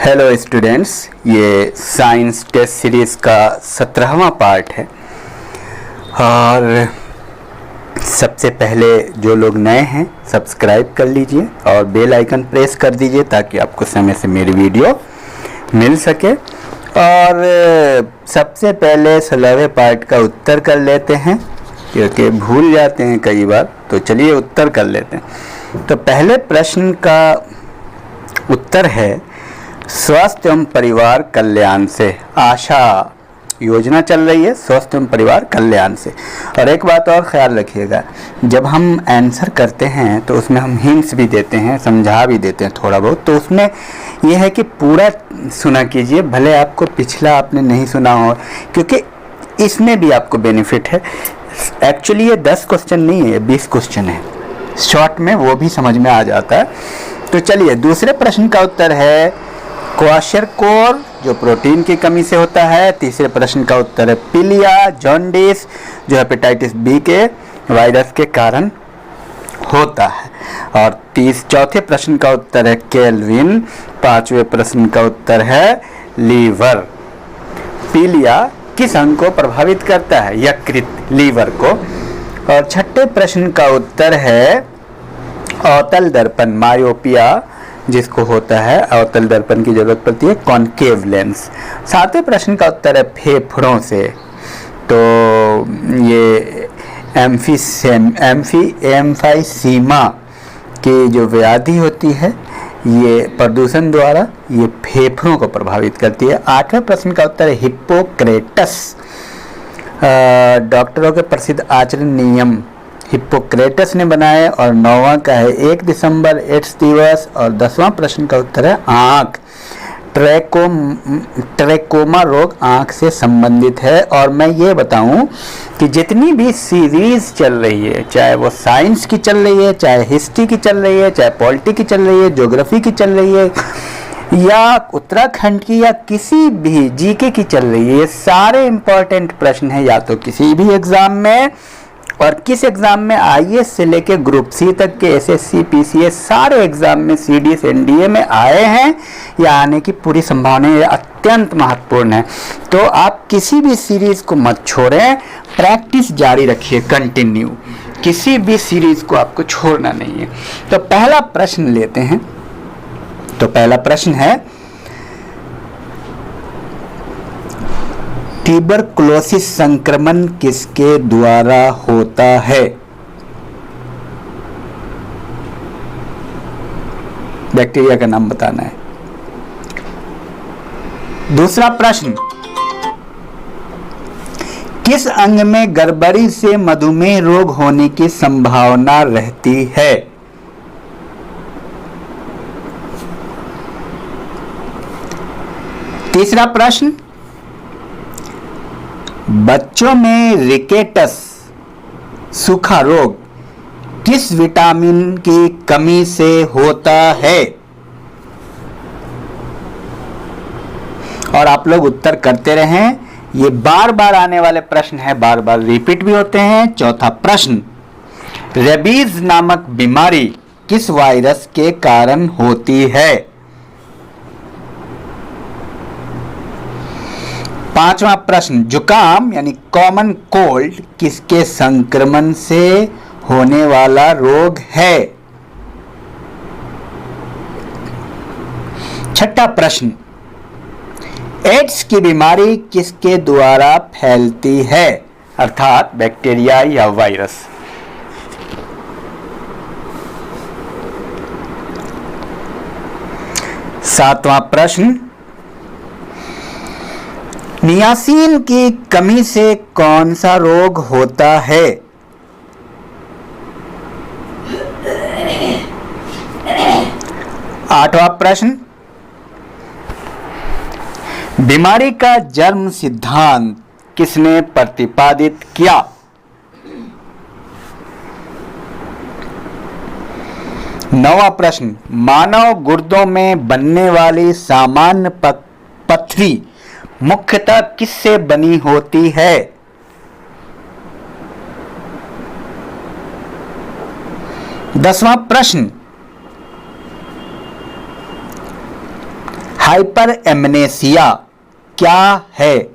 Hello students, ये science test series का 17वां part है। और सबसे पहले जो लोग नए हैं सब्सक्राइब कर लीजिए और बेल आइकन प्रेस कर दीजिए ताकि आपको समय से मेरी वीडियो मिल सके। और सबसे पहले 16वें पार्ट का उत्तर कर लेते हैं क्योंकि भूल जाते हैं कई बार, तो चलिए उत्तर कर लेते हैं। तो पहले प्रश्न का उत्तर है, स्वास्थ्य एवं परिवार कल्याण से आशा योजना चल रही है, स्वास्थ्य एवं परिवार कल्याण से। और एक बात और ख्याल रखिएगा, जब हम आंसर करते हैं तो उसमें हम हिंट्स भी देते हैं, समझा भी देते हैं थोड़ा बहुत। तो उसमें यह है कि पूरा सुना कीजिए, भले आपको पिछला आपने नहीं सुना हो, क्योंकि इसमें भी आपको बेनिफिट है। एक्चुअली ये 10 क्वेश्चन नहीं है, 20 क्वेश्चन है, शॉर्ट में वो भी समझ में आ जाता है। तो चलिए, दूसरे प्रश्न का उत्तर है क्वाशरकोर, जो प्रोटीन की कमी से होता है। तीसरे प्रश्न का उत्तर है पीलिया, जॉन्डिस, जो हेपेटाइटिस बी के वायरस के कारण होता है। और चौथे प्रश्न का उत्तर है केल्विन। पांचवें प्रश्न का उत्तर है लीवर। पीलिया किस अंग को प्रभावित करता है? यकृत, लीवर को। और छठे प्रश्न का उत्तर है अवतल दर्पण, मायोपिया जिसको होता है, अवतल दर्पण की जरूरत पड़ती है, कॉनकेव लेंस। सातवें प्रश्न का उत्तर है फेफड़ों से। तो ये एम्फीसीमा की जो व्याधि होती है, ये प्रदूषण द्वारा ये फेफड़ों को प्रभावित करती है। आठवें प्रश्न का उत्तर है हिप्पोक्रेटस, डॉक्टरों के प्रसिद्ध आचरण नियम हिप्पोक्रेटस ने बनाए। और 9वां का है 1 दिसंबर एड्स दिवस। और 10वां प्रश्न का उत्तर है आँख, ट्रैकोमा रोग आँख से संबंधित है। और मैं ये बताऊं कि जितनी भी सीरीज चल रही है, चाहे वो साइंस की चल रही है, चाहे हिस्ट्री की चल रही है, चाहे पॉलिटी की चल रही है, ज्योग्राफी की चल रही है, या उत्तराखंड की, या किसी भी जीके की चल रही है, ये सारे इंपॉर्टेंट प्रश्न हैं या तो किसी भी एग्जाम में, और किस एग्जाम में, आईएएस से लेके ग्रुप सी तक के, एसएससी, पीसीएस, सारे एग्जाम में, सीडीएस, एनडीए में आए हैं या आने की पूरी संभावना है, अत्यंत महत्वपूर्ण है। तो आप किसी भी सीरीज को मत छोड़ें, प्रैक्टिस जारी रखिए, कंटिन्यू, किसी भी सीरीज को आपको छोड़ना नहीं है। तो पहला प्रश्न लेते हैं। तो पहला प्रश्न है, ट्यूबरकुलोसिस संक्रमण किसके द्वारा होता है? बैक्टीरिया का नाम बताना है। दूसरा प्रश्न, किस अंग में गड़बड़ी से मधुमेह रोग होने की संभावना रहती है? तीसरा प्रश्न, बच्चों में रिकेटस, सूखा रोग, किस विटामिन की कमी से होता है? और आप लोग उत्तर करते रहें, ये बार बार आने वाले प्रश्न है, बार बार रिपीट भी होते हैं। चौथा प्रश्न, रेबीज नामक बीमारी किस वायरस के कारण होती है? पांचवा प्रश्न, जुकाम यानी कॉमन कोल्ड किसके संक्रमण से होने वाला रोग है? छठा प्रश्न, एड्स की बीमारी किसके द्वारा फैलती है, अर्थात बैक्टीरिया या वायरस? सातवां प्रश्न, नियासिन की कमी से कौन सा रोग होता है? आठवां प्रश्न, बीमारी का जन्म सिद्धांत किसने प्रतिपादित किया? नौवां प्रश्न, मानव गुर्दों में बनने वाली सामान्य पथरी मुख्यतः किससे बनी होती है? 10वां प्रश्न, हाइपर एमनेसिया क्या है?